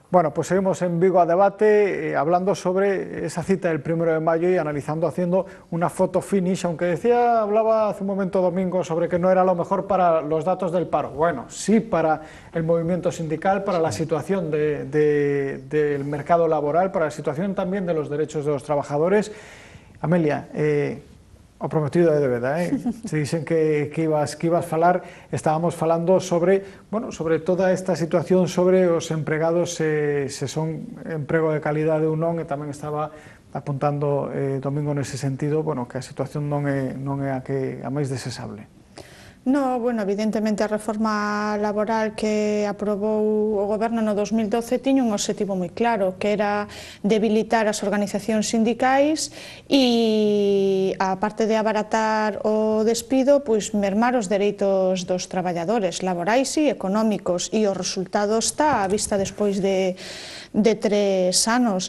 Bueno, pues seguimos en Vigo a Debate, hablando sobre esa cita del 1 de mayo y analizando, haciendo una foto finish, aunque hablaba hace un momento Domingo sobre que no era lo mejor para los datos del paro. Bueno, sí para el movimiento sindical, para la situación del mercado laboral, para la situación también de los derechos de los trabajadores. Amelia, o prometido é débeda, se dicen que ibas falar, estábamos falando sobre, bueno, sobre toda esta situación sobre os empregados, se son emprego de calidade ou non, e tamén estaba apuntando Domingo nese sentido, bueno, que a situación non é a máis desexable. No, bueno, evidentemente a reforma laboral que aprobou o Goberno no 2012 tiña un obxectivo moi claro, que era debilitar as organizacións sindicais e, a parte de abaratar o despido, pois mermar os dereitos dos traballadores laborais e económicos, e o resultado está á vista despois de 3 anos.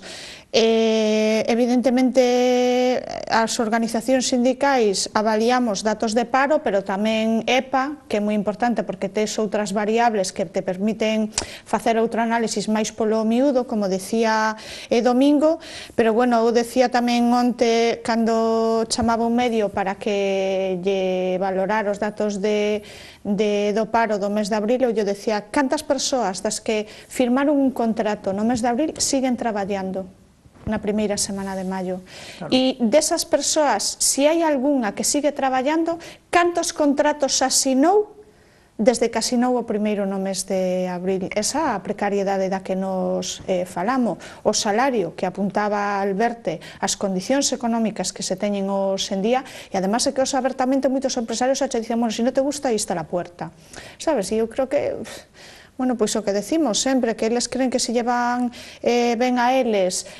Evidentemente as organizacións sindicais avaliamos datos de paro, pero tamén EPA, que é moi importante porque tes outras variables que te permiten facer outro análisis máis polo miúdo, como decía Domingo, pero bueno, eu decía tamén onte cando chamaba un medio para que lle valorar os datos do paro do mes de abril, eu decía cantas persoas das que firmaron un contrato no mes de abril siguen traballando na primeira semana de maio. Claro. E desas persoas, se hai algunha que sigue traballando, cantos contratos asinou desde que asinou o primeiro no mes de abril? Esa a precariedade da que nos falamos, o salario que apuntaba Alberte, as condicións económicas que se teñen hoxe en día, e además é que os abertamente moitos empresarios xa che dicen, bueno, se non te gusta, aí está la puerta. Sabes, e eu creo que... Bueno, pois o que decimos sempre, que eles creen que se llevan ben a eles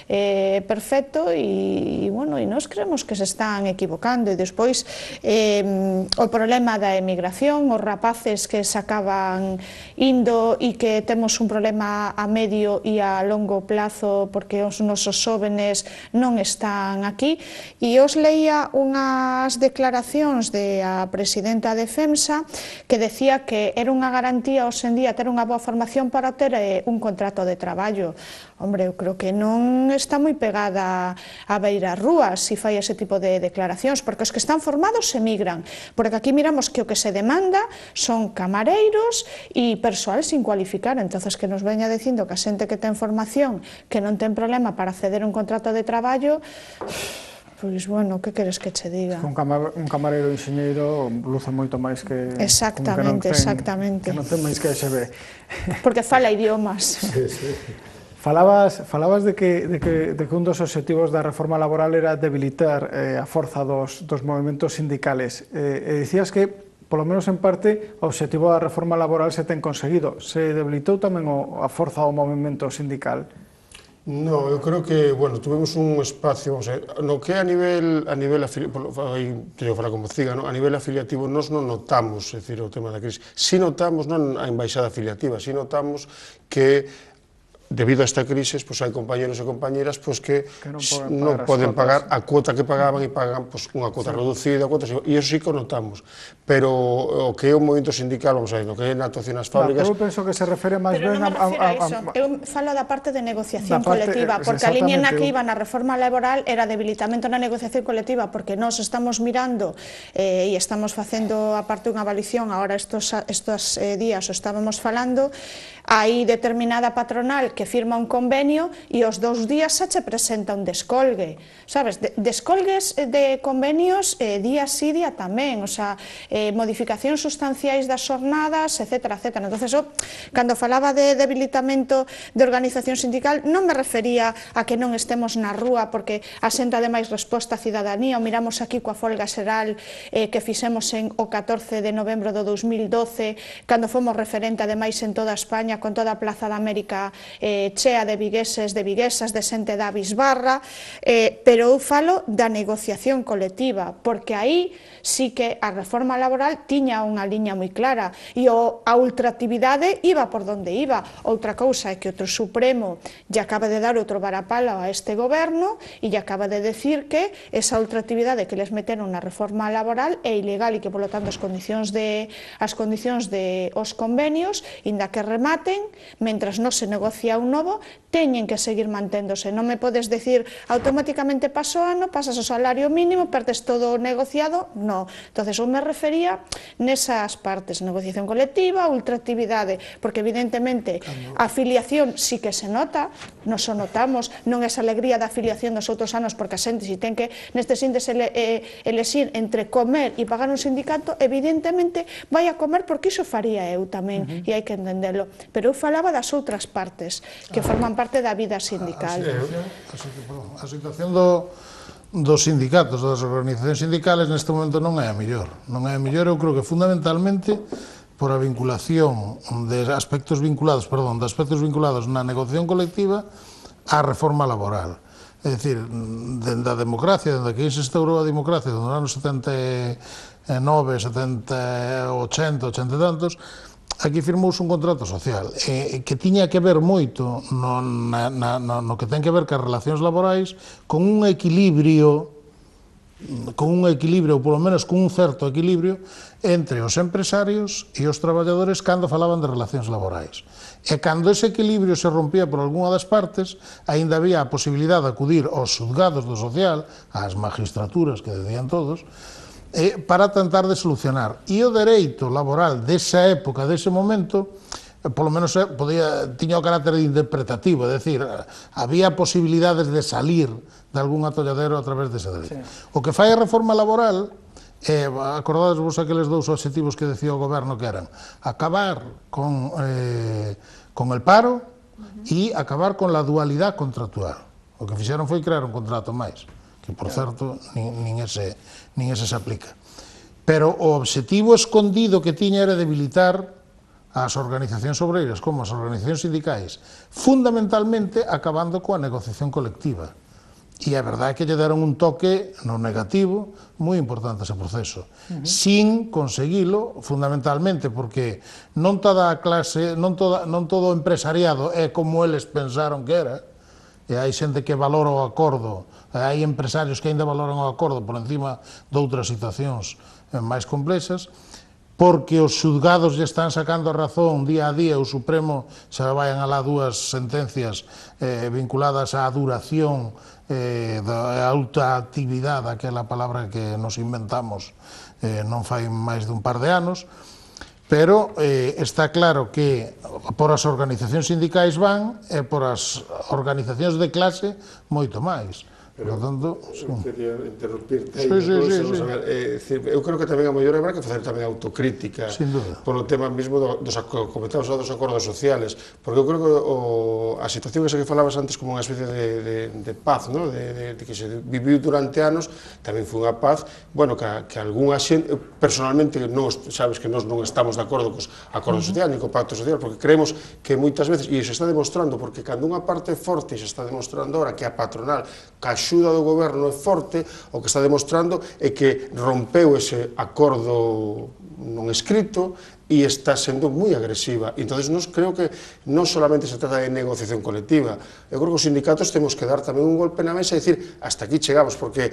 perfecto, e bueno, e nos creemos que se están equivocando, e despois o problema da emigración, os rapaces que se acaban indo e que temos un problema a medio e a longo plazo porque os nosos xóvenes non están aquí, e os leía unhas declaracións da presidenta de FEMSA que decía que era unha garantía hoxe en día ter unha boa formación para ter un contrato de traballo. Hombre, eu creo que non está moi pegada a beira rúas se fai ese tipo de declaracións, porque os que están formados emigran, porque aquí miramos que o que se demanda son camareiros e persoal sin cualificar, entonces que nos veña dicindo que a xente que ten formación que non ten problema para acceder a un contrato de traballo, pois, bueno, que queres que che diga? Un camareiro enxeñeiro luce moito máis que... Exactamente, exactamente. Que non ten máis que XB. Porque fala idiomas. Sí, sí. Falabas de que un dos obxectivos da reforma laboral era debilitar a forza dos movimentos sindicales. E dicías que, polo menos en parte, o obxectivo da reforma laboral se ten conseguido. Se debilitou tamén a forza do movimento sindical? No, eu creo que, bueno, tuvemos un espacio, vamos a ver, no que a nivel afiliativo, teño que falar como Ciga, a nivel afiliativo, nós non notamos, é dicir, o tema da crise, si notamos, non a embaixada afiliativa, si notamos que debido a esta crise, hai compañeros e compañeras que non poden pagar a cuota que pagaban e pagan unha cuota reducida, e iso sí que o notamos. Pero o que é o movimento sindical, vamos a ver, o que é na actuación nas fábricas... Eu penso que se refere máis ben a... Pero non me refiro a iso, eu falo da parte de negociación colectiva, porque a línea na que iba na reforma laboral era debilitamento na negociación colectiva, porque nós estamos mirando e estamos facendo aparte unha avaliación, agora estos días o estábamos falando, hai determinada patronal que firma un convenio e os 2 días xa che presenta un descolgue, sabes? Descolgues de convenios día sí, día tamén, o sea, modificacións sustanciais das xornadas, etc. Entonces, cando falaba de debilitamento de organización sindical, non me refería a que non estemos na rúa porque asenta ademais resposta a cidadanía, o miramos aquí coa folga xeral que fixemos o 14 de novembro do 2012, cando fomos referente ademais en toda España, con toda a Plaza da América chea de vigueses, de viguesas, de xente da bisbarra, pero eu falo da negociación colectiva, porque aí sí que a reforma laboral tiña unha liña moi clara e a ultraactividade iba por donde iba. Outra cousa é que o Supremo lle acaba de dar outro varapalo a este goberno e lle acaba de decir que esa ultraactividade que les meteron na reforma laboral é ilegal e que, polo tanto, as condicións de os convenios, inda que rematen, mentras non se negocia un novo, teñen que seguir manténdose. Non me podes decir automáticamente paso ano, pasas o salario mínimo, perdes todo o negociado, non. Entonces, eu me refería nesas partes, negociación colectiva, ultraactividade, porque evidentemente a afiliación sí que se nota, nos o notamos, non esa alegría da afiliación dos outros anos, porque a xente si ten que nestes índices elexir entre comer e pagar un sindicato, evidentemente vai a comer porque iso faría eu tamén, e hai que entendelo. Pero eu falaba das outras partes, que forman parte da vida sindical. A situación dos sindicatos, das organizacións sindicales neste momento non é a mellor. Non é a mellor, eu creo que fundamentalmente por a vinculación de aspectos vinculados na negociación colectiva á reforma laboral. É dicir, dende a democracia, dende que se instaurou a democracia, nos anos 79, 70, 80 e tantos, aquí firmouse un contrato social que tiña que ver moito no que ten que ver cas relacións laborais con un equilibrio, ou polo menos con un certo equilibrio entre os empresarios e os traballadores cando falaban de relacións laborais. E cando ese equilibrio se rompía por algunha das partes, aínda había a posibilidade de acudir aos xulgados do social, ás magistraturas que decían todos, para tentar de solucionar. E o dereito laboral desa época, dese momento, polo menos tiña o carácter interpretativo, é dicir, había posibilidades de salir de algún atolladero a través dese dereito. O que fai a reforma laboral, acordades vos aqueles dous obxectivos que decía o goberno que eran acabar con el paro e acabar con la dualidade contractual. O que fixeron foi crear un contrato máis, que, por certo, nin ese se aplica. Pero o obxectivo escondido que tiña era debilitar as organizacións obreiras como as organizacións sindicais, fundamentalmente acabando coa negociación colectiva. E a verdade é que lle deron un toque no negativo moi importante ese proceso, sin conseguilo, fundamentalmente porque non toda a clase, non todo o empresariado é como eles pensaron que era, e hai xente que valora o acordo, hai empresarios que ainda valoran o acordo por encima de outras situacións máis complexas, porque os xulgados lle están sacando a razón día a día, o Supremo xa vayan alá dúas sentencias vinculadas á duración da alta actividade, aquela palabra que nos inventamos non fai máis de un par de anos, pero está claro que por as organizacións sindicais van e por as organizacións de clase moito máis. Pero, quería interrumpirte aí, eu creo que tamén a mellor habrá que facer tamén autocrítica polo tema mesmo dos comentamos dos acordos sociales, porque eu creo que a situación esa que falabas antes como unha especie de paz, de que se viviu durante anos, tamén foi unha paz, bueno, que algunha xente, personalmente, sabes que nós non estamos de acordo cos acordos sociales, ni co pacto social, porque creemos que moitas veces, e se está demostrando, porque cando unha parte forte se está demostrando ahora que a patronal, que a axuda do goberno é forte, o que está demostrando é que rompeu ese acordo non escrito e está sendo moi agresiva. Entón, nos creo que non solamente se trata de negociación colectiva, eu creo que os sindicatos temos que dar tamén un golpe na mesa e dicir, hasta aquí chegamos, porque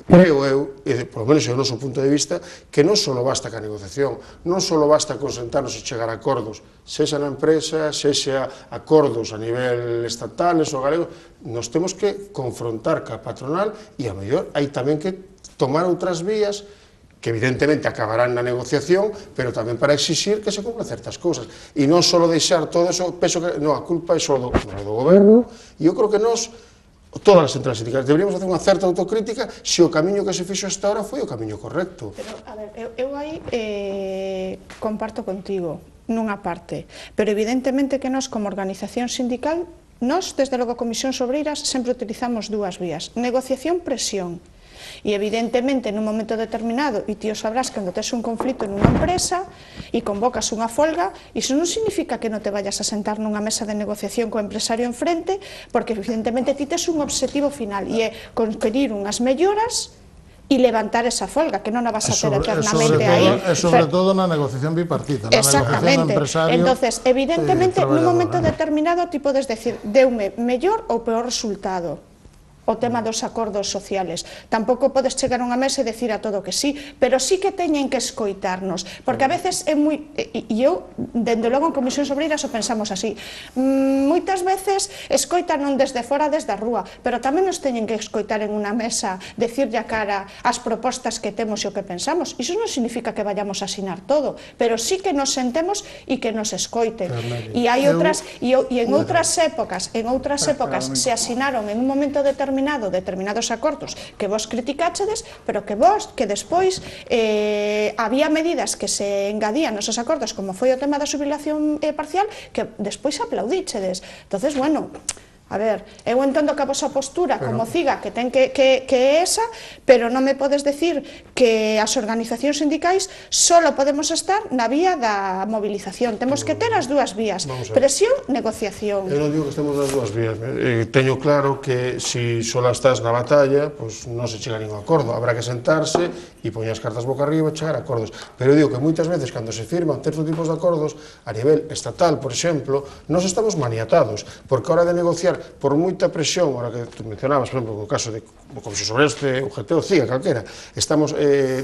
creo eu, e polo menos é o noso punto de vista, que non só basta ca negociación, non só basta con sentarnos e chegar a acordos, sexa na empresa, sexa acordos a nivel estatales ou galegos, nos temos que confrontar ca patronal e a mellor hai tamén que tomar outras vías que evidentemente acabarán na negociación, pero tamén para exixir que se cumplan certas cousas. E non só deixar todo eso peso que... Non, a culpa é só do goberno, e eu creo que nós, todas as centrais sindicais, deberíamos facer unha certa autocrítica se o camiño que se fixo hasta ahora foi o camiño correcto. Pero, a ver, eu aí comparto contigo nunha parte, pero evidentemente que nós como organización sindical, nós, desde logo Comisións Obreiras, sempre utilizamos dúas vías, negociación, presión. E evidentemente nun momento determinado, e ti o sabrás cando tes un conflito nunha empresa e convocas unha folga, iso non significa que non te vayas a sentar nunha mesa de negociación co empresario enfrente, porque evidentemente ti tes un obxectivo final e é conseguir unhas melloras e levantar esa folga, que non a vas a ter eternamente aí. E sobre todo na negociación bipartita, na negociación do empresario. Entonces, evidentemente, nun momento determinado ti podes decir, deume mellor ou peor resultado. o tema dos acordos sociales. Tampouco podes chegar a unha mesa e decir a todo que sí, pero sí que teñen que escoitarnos, porque a veces é moi... E eu, dende logo en Comisións Obreiras, o pensamos así. Moitas veces escoitanon desde fora, desde a rúa, pero tamén nos teñen que escoitar en unha mesa, decirlle a cara as propostas que temos e o que pensamos. Iso non significa que vayamos a asinar todo, pero sí que nos sentemos e que nos escoiten. E hai outras, e en outras épocas se asinaron en un momento determinados acordos que vos criticáchedes, pero que vos, que despois había medidas que se engadían nos acordos, como foi o tema da xubilación parcial, que despois aplaudíchedes. Entonces, bueno, a ver, eu entendo que a vosa postura como CIGA que ten que é esa, pero non me podes decir que as organizacións sindicais solo podemos estar na vía da movilización. Temos que ter as dúas vías, presión, negociación. Eu non digo que estemos nas dúas vías, teño claro que se sola estás na batalla, pois non se chega a ningún acordo, habrá que sentarse e poñer as cartas boca arriba e chegar a acordos, pero eu digo que moitas veces cando se firman certos tipos de acordos a nivel estatal, por exemplo, nos estamos maniatados, porque a hora de negociar por moita presión, ahora que tú mencionabas, por exemplo, no caso de Comisións Obreiras, UGT ou CIGA, calquera, estamos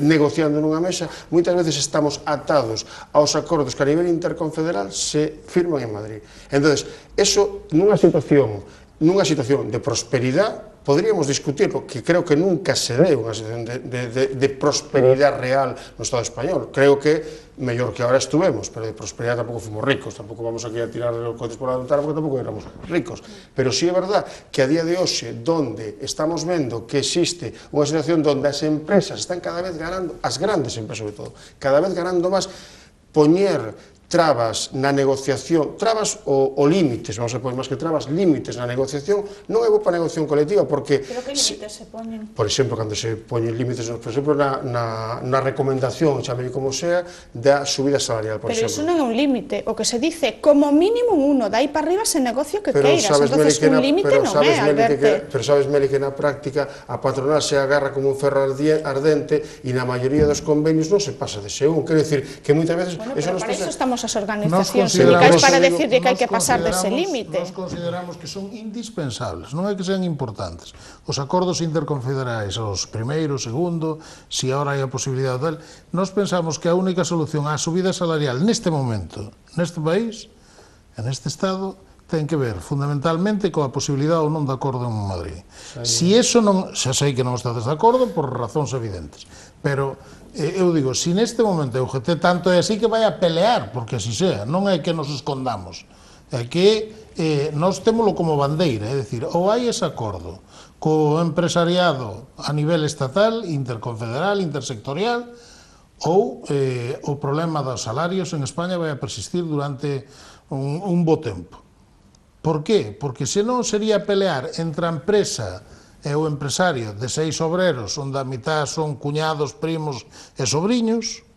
negociando nunha mesa, moitas veces estamos atados aos acordos que a nivel interconfederal se firman en Madrid. Entón, eso nunha situación de prosperidade, podríamos discutirlo, que creo que nunca se dé unha situación de prosperidade real no Estado español. Creo que mellor que ahora estuvemos, pero de prosperidade tampouco fomos ricos, tampouco vamos aquí a tirar os coches por la ventana porque tampouco éramos ricos. Pero sí é verdad que a día de hoxe, donde estamos vendo que existe unha situación donde as empresas están cada vez ganando, as grandes empresas sobre todo, cada vez ganando máis, poñer trabas na negociación, trabas ou límites, vamos a poner máis que trabas, límites na negociación, non é bo para a negociación colectiva, porque... Pero que límites se poñen? Por exemplo, cando se poñen límites, por exemplo, na recomendación, chamelle como sea, da subida salarial, por exemplo. Pero iso non é un límite, o que se dice, como mínimo uno, dai para arriba se negocia o que queiras, entonces un límite non é, Alberto. Pero sabes, Meli, que na práctica a patronal se agarra como un ferro ardente e na maioría dos convenios non se pasa de según, quero dicir, que moitas veces... Bueno, pero para iso estamos as organizacións sindicais para decirle que hai que pasar dese límite. Nos consideramos que son indispensables, non é que sean importantes. Os acordos interconfederais, os primeiro, segundo, se agora hai a posibilidade tal, nos pensamos que a única solución á subida salarial neste momento, neste país, en este Estado, ten que ver fundamentalmente coa posibilidade ou non de acordo en Madrid. Se iso non, xa sei que non estades de acordo por razóns evidentes, pero eu digo, se neste momento o UGT tanto é así que vai a pelear, porque así sea, non é que nos escondamos, é que nós témolo como bandeira, é dicir, ou hai ese acordo co empresariado a nivel estatal, interconfederal, intersectorial, ou o problema dos salarios en España vai a persistir durante un bo tempo. Por qué? Porque senón sería pelear entre a empresa e o empresario de 6 obreros, onde a mitad son cuñados, primos e sobriños,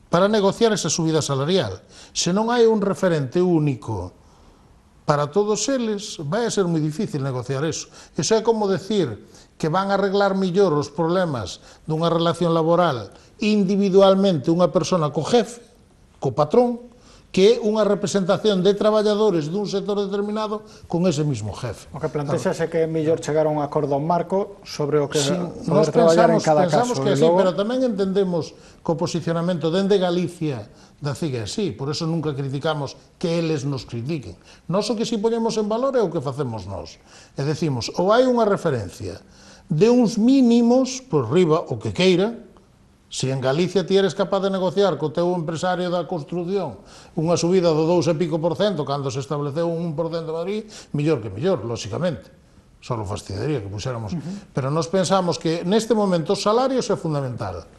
para negociar esa subida salarial. Se non hai un referente único para todos eles, vai a ser moi difícil negociar eso. Iso é como decir que van a arreglar millor os problemas dunha relación laboral individualmente unha persona co jefe, co patrón, que é unha representación de traballadores dun sector determinado con ese mismo jefe. O que plantexas é que é mellor chegar a un acordo marco sobre o que poder traballar en cada caso. Pensamos que así, pero tamén entendemos que o posicionamento dende Galicia da CIGA é así, por eso nunca criticamos que eles nos critiquen. Nós o que si poñemos en valor é o que facemos nós. E decimos, ou hai unha referencia de uns mínimos, por riba, o que queira. Se en Galicia ti eres capaz de negociar co teu empresario da construción unha subida do 2 e pico por cento cando se estableceu un 1% de Madrid, mellor que mellor, lóxicamente. Só fastidiaría que puxéramos. Pero nós pensamos que neste momento os salarios é fundamental.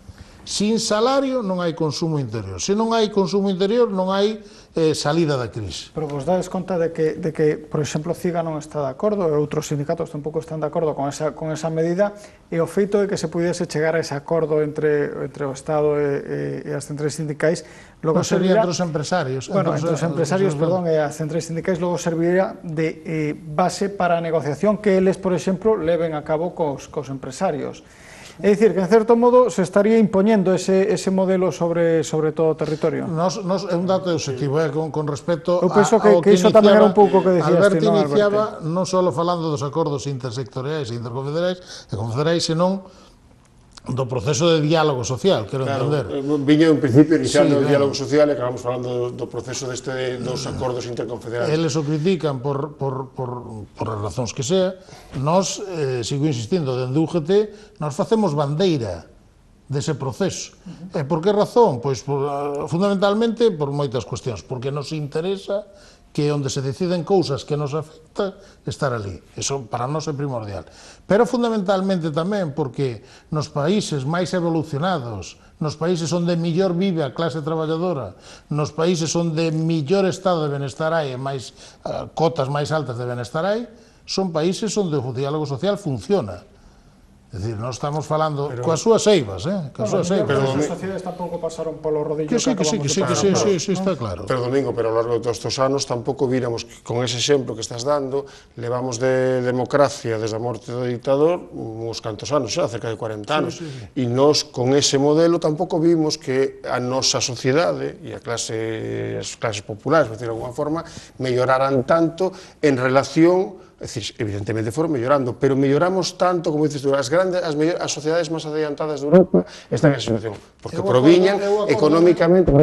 Sin salario non hai consumo interior. Se non hai consumo interior non hai salida da crise. Pero vos dades conta de que, por exemplo, CIGA non está de acordo, e outros sindicatos tampouco están de acordo con esa medida, e o feito de que se pudiese chegar a ese acordo entre o Estado e as centrais sindicais, logo servirá entre os empresarios. Bueno, entre os empresarios, perdón, e as centrais sindicais logo servirá de base para a negociación que eles, por exemplo, leven a cabo cos empresarios. É dicir, que en certo modo se estaría impoñendo ese modelo sobre todo o territorio. É un dato objetivo, con respecto Eu penso ao que iso tamén era un pouco que decías Alberti ti, non, iniciaba non só falando dos acordos intersectoriais e interconfederais e confederais, senón do proceso de diálogo social, quero entender. Viña un principio iniciando o diálogo social e acabamos falando do proceso dos acordos interconfederais. Eles o critican por as razóns que sea. Nós, sigo insistindo, dende UGT, nós facemos bandeira dese proceso. E por que razón? Pois fundamentalmente por moitas cuestións, porque nos interesa que onde se deciden cousas que nos afecta, estar ali. Eso para nós é primordial. Pero fundamentalmente tamén porque nos países máis evolucionados, nos países onde mellor vive a clase traballadora, nos países onde mellor estado de benestar hai e máis cotas máis altas de benestar hai, son países onde o diálogo social funciona. É dicir, nós estamos falando coas súas eivas, coas súas eivas. Pero as sociedades tampouco pasaron polo rodillo que sí, está claro. Pero, Domingo, pero ao largo de todos estes anos tampouco víramos que con ese exemplo que estás dando, levamos de democracia desde a morte do dictador uns cantos anos, xa, cerca de 40 anos, e nós con ese modelo tampouco vimos que a nosa sociedade e as clases populares, por decirlo de alguma forma, melloraran tanto en relación. É dicir, evidentemente foron mellorando, pero melloramos tanto, como dices tú, as sociedades máis adiantadas de Europa están en esa situación, porque proviñan económicamente,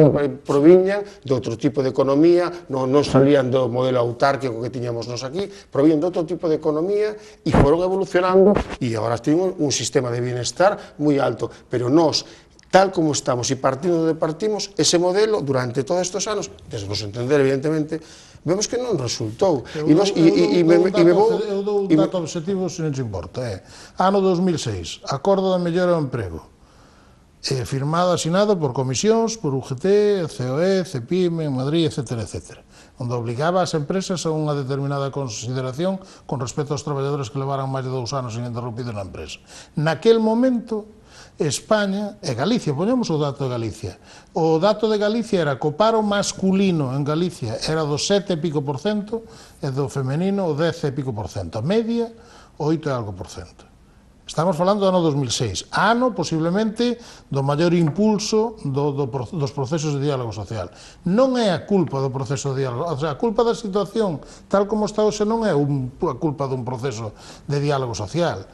proviñan de outro tipo de economía, non salían do modelo autárquico que tiñamos nos aquí, proviñan de outro tipo de economía e foron evolucionando e agora temos un sistema de bienestar moi alto, pero nós, tal como estamos e partindo de partimos, ese modelo, durante todos estes anos, desde vos entender, evidentemente, vemos que non resultou. Eu dou un dato objetivo, se non te importa. Ano 2006, Acordo de Mellora do Emprego, firmado, asinado por comisións, por UGT, COE, CEPIME, Madrid, etc., onde obligaba as empresas a unha determinada consideración con respecto aos traballadores que levaran máis de 2 anos ininterrumpidos na empresa. Naquel momento, España e Galicia, poñemos o dato de Galicia. O dato de Galicia era que o paro masculino en Galicia era do 7 e pico por cento e do femenino o 10 e pico por cento. A media, 8 e algo por cento. Estamos falando do ano 2006, ano posiblemente do maior impulso dos procesos de diálogo social. Non é a culpa do proceso de diálogo, o sea, a culpa da situación tal como está hoxe non é a culpa dun proceso de diálogo social.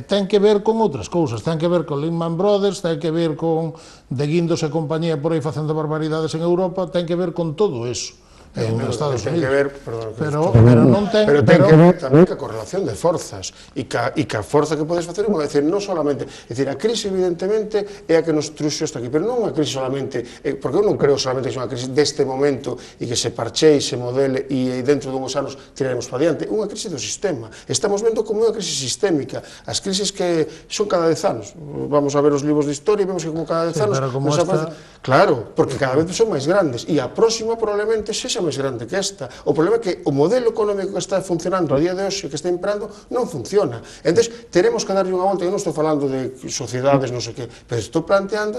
Ten que ver con outras cousas, ten que ver con Lehman Brothers, ten que ver con De Guindos e compañía por aí facendo barbaridades en Europa, ten que ver con todo eso. En Estados Unidos. Pero non ten... Pero ten que ver tamén ca correlación de forzas e ca forza que podes facer, é dicir, non solamente, é dicir, a crise evidentemente é a que nos truxo hasta aquí, pero non unha crise solamente, porque eu non creo solamente que é unha crise deste momento e que se parchei, se modele e dentro de uns anos tiraremos para diante, unha crise do sistema. Estamos vendo como é unha crise sistémica, as crises que son cada 10 anos. Vamos a ver os libros de historia e vemos que como cada 10 anos nos aparece. Claro, porque cada vez son máis grandes e a próxima probablemente sexa máis grande que esta. O problema é que o modelo económico que está funcionando a día de hoxe, que está imperando, non funciona. Entón, teremos que darlle unha volta, eu non estou falando de sociedades, non sei que, pero planteamos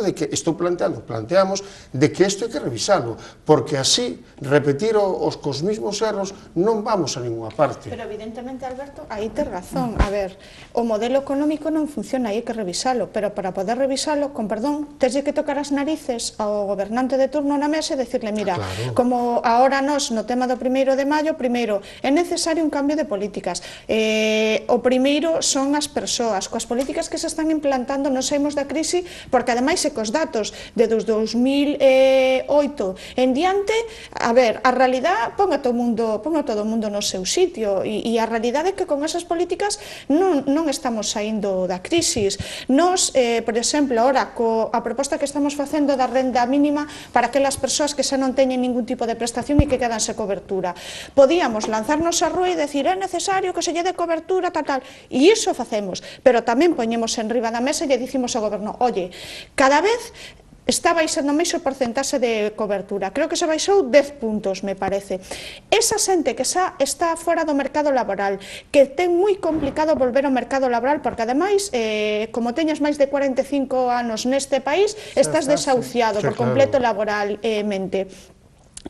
de que isto hai que revisalo, porque así, repetir cos mesmos erros, non vamos a ninguna parte. Pero evidentemente, Alberto, aí tes razón. A ver, o modelo económico non funciona, hai que revisalo, pero para poder revisalo, con perdón, teslle que tocar as narices ao gobernante de turno na mesa e decirle, mira, como ahora nós no tema do 1º de maio, primeiro, é necesario un cambio de políticas. O primeiro son as persoas, coas políticas que se están implantando non saímos da crise, porque ademais e cos datos de 2008 en diante, a ver, a realidade pon a todo o mundo no seu sitio e a realidade é que con esas políticas non estamos saindo da crise. Nós, por exemplo, ahora, a proposta que estamos facendo da renda mínima para aquelas persoas que xa non teñen ningún tipo de prestación e que quedan sen cobertura. Podíamos lanzarnos a rúa e decir, é necesario que se lle dé cobertura, tal, e iso facemos, pero tamén poñemos en riba da mesa e lle dicimos ao goberno, oye, cada vez está baixando máis o porcentaxe de cobertura. Creo que se baixou 10 puntos, me parece. Esa xente que xa está fora do mercado laboral, que ten moi complicado volver ao mercado laboral, porque ademais, como teñas máis de 45 anos neste país, estás desahuciado por completo laboralmente.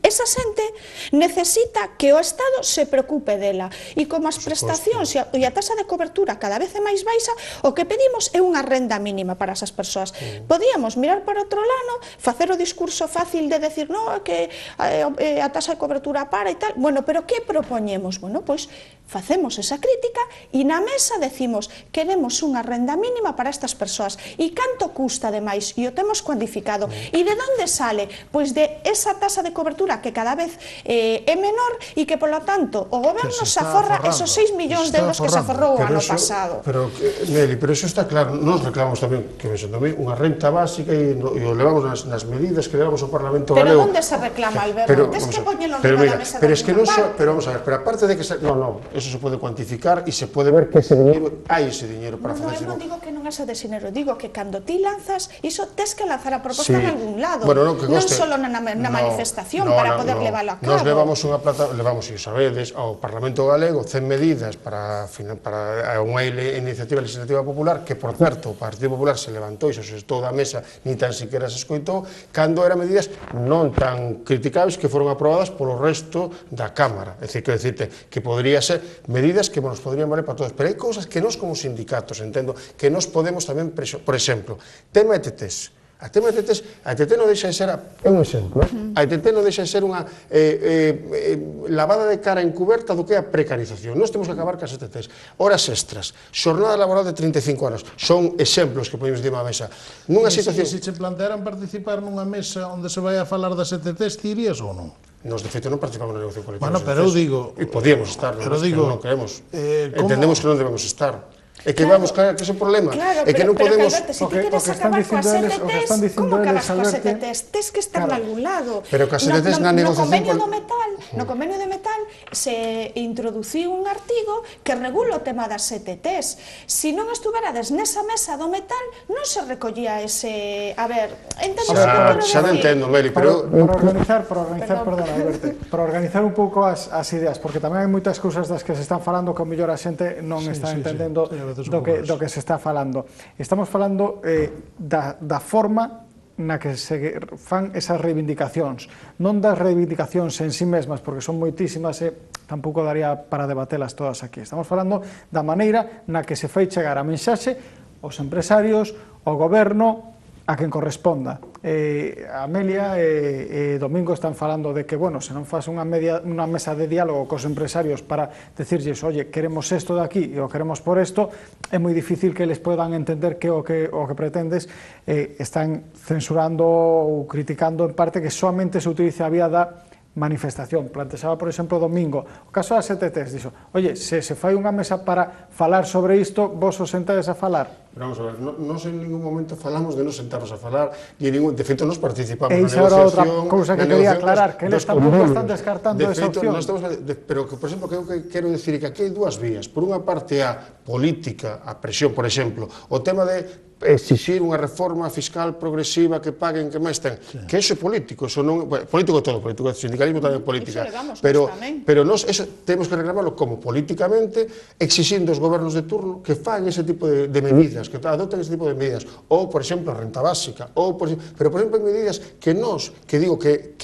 esa xente necesita que o Estado se preocupe dela, e como as prestacións e a tasa de cobertura cada vez é máis baixa, o que pedimos é unha renda mínima para esas persoas. Podíamos mirar para outro lado, facer o discurso fácil de decir, no, que a tasa de cobertura para e tal. Bueno, pero que propoñemos? Bueno, pois facemos esa crítica e na mesa decimos, queremos unha renda mínima para estas persoas. E canto custa ademais? E o temos cuantificado. E de onde sale? Pois de esa tasa de cobertura que cada vez é menor e que, polo tanto, o goberno se aforra esos 6 millóns de euros que se aforrou o ano pasado. Pero, Meli, pero eso está claro. Nos reclamamos tamén, que me sento a mí, unha renta básica e o levamos nas medidas que levamos ao Parlamento Galego. Pero onde se reclama, Alberto? Tes que poñelo riba da mesa da parte. Pero vamos a ver, pero aparte de que eso se pode cuantificar e se pode ver que ese dinero, hai ese dinero para facer. Non digo que non haxa de dinero, digo que cando ti lanzas, iso tes que lanzar a proposta en algún lado, non só na manifestación para poder leválo a cabo. Nos levamos unha plata, levamos, e sabedes, ao Parlamento Galego 100 medidas para unha iniciativa legislativa popular que, por certo, o Partido Popular se levantou e se sentou da mesa, ni tan siquiera se escoitou, cando eran medidas non tan criticables que foron aprobadas polo resto da Cámara. É dicir, que podría ser medidas que nos podrían valer para todos, pero hai cousas que nos como sindicatos, entendo, que nos podemos tamén, por exemplo, tema ETTs. A tema de ETTs, a ETT non deixa de ser, un exemplo, a ETT non deixa de ser unha lavada de cara encuberta do que é a precarización. Nós temos que acabar cas ETTs. Horas extras, xornada laboral de 35 anos, son exemplos que podemos dicir á mesa. Nunha situación... Se che plantearan participar nunha mesa onde se vai a falar das ETTs, ti irías ou non? Nos, de feito, non participamos na negociación colectiva. Bueno, pero eu digo... E podíamos estar, pero digo, non queremos. Entendemos que non debemos estar. É que vamos, claro, que é o problema. Claro, é que non podemos... Alberto, se ti queres acabar coas ETTs, como acabas coas ETTs? Tes que estar en algún lado. Pero coas ETTs na negociación... No convenio do metal se introduciu un artigo que regula o tema das ETTs. Se non estuverades nesa mesa do metal, non se recollía ese... A ver, entendes o que quero dicir? Xa non entendo, Meli, pero... Para organizar un pouco as ideas, porque tamén hai moitas cousas das que se están falando que o mellor a xente non está entendendo do que se está falando. Estamos falando da forma na que se fan esas reivindicacións, non das reivindicacións en sí mesmas, porque son moitísimas e tampouco daría para debatelas todas aquí. Estamos falando da maneira na que se fai chegar a mensaxe aos empresarios, ao goberno, a quen corresponda. Amelia e Domingo están falando de que, bueno, se non faz unha mesa de diálogo cos empresarios para decirlles, oye, queremos isto de aquí e o queremos por isto, é moi difícil que les podan entender que o que pretendes. Están censurando ou criticando en parte que solamente se utilice a vía da manifestación. Plantexaba, por exemplo, Domingo, o caso das ETTs, dixo, oye, se fai unha mesa para falar sobre isto, vos os sentades a falar? Pero vamos a ver, nós en ningún momento falamos de nos sentarnos a falar, de feito nos participamos na negociación. E iso era outra cousa que quería aclarar, que eles tampouco están descartando esa opción. Pero, por exemplo, que eu quero dicir que aquí hai dúas vías. Por unha parte, a política, a presión, por exemplo, o tema de exixir unha reforma fiscal progresiva que paguen que máis ten, que iso é político, iso non, político todo, político, sindicalismo tamén é política, pero nós eso temos que reclamarlo como políticamente, exixindo os gobernos de turno que fan ese tipo de medidas, que adopten ese tipo de medidas, ou, por exemplo, a renta básica, pero, por exemplo, medidas que nós, que digo que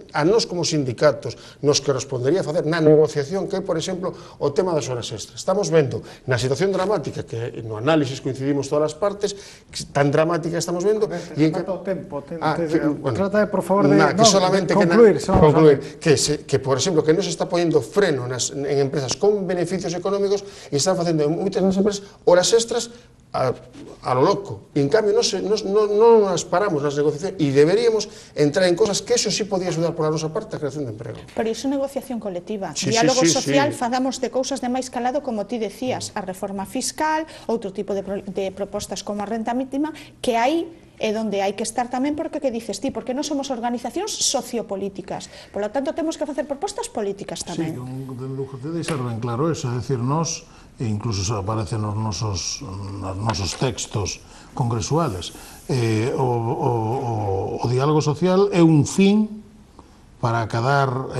a nós como sindicatos nos correspondería facer na negociación, que é, por exemplo, o tema das horas extras. Estamos vendo na situación dramática, que no análisis coincidimos todas as partes, tan dramática estamos vendo... Trata de, por favor, de concluir. Que, por exemplo, que non se está poñendo freno en empresas con beneficios económicos e están facendo en moitas das empresas horas extras a lo loco. En cambio, non nos paramos nas negociacións e deberíamos entrar en cosas que eso sí podía ayudar por a nosa parte a creación de emprego. Pero iso é negociación colectiva. Diálogo social, fadamos de cousas de máis calado, como ti decías, a reforma fiscal, outro tipo de propostas como a renta mínima, que hai é onde hai que estar tamén, porque que dices ti, porque non somos organizacións sociopolíticas, por lo tanto temos que facer propostas políticas tamén. Sí, de deixar ben claro eso, é dicir, nós, e incluso se aparece nos nosos textos congresuales, o diálogo social é un fin para acadar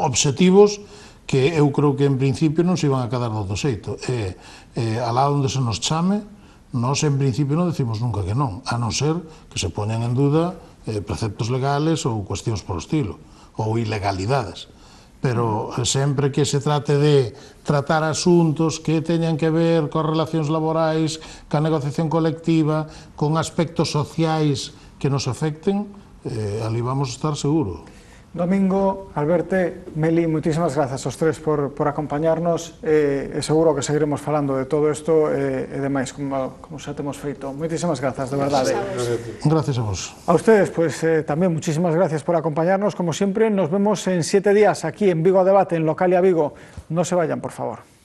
obxectivos que eu creo que en principio non se iban a acadar do xeito. Alá onde se nos chame, Nós, en principio, non decimos nunca que non, a non ser que se poñan en duda preceptos legales ou cuestións por estilo, ou ilegalidades. Pero sempre que se trate de tratar asuntos que teñan que ver coas relacións laborais, ca negociación colectiva, con aspectos sociais que nos afecten, ali vamos a estar seguro. Domingo, Alberto, Meli, moitísimas grazas aos tres por acompañarnos, e seguro que seguiremos falando de todo isto e demais, como xa temos feito. Moitísimas grazas, de verdade. Gracias a vos. A ustedes, pues tamén muchísimas gracias por acompañarnos, como siempre. Nos vemos en 7 días aquí en Vigo a Debate, en Localia Vigo. No se vayan, por favor.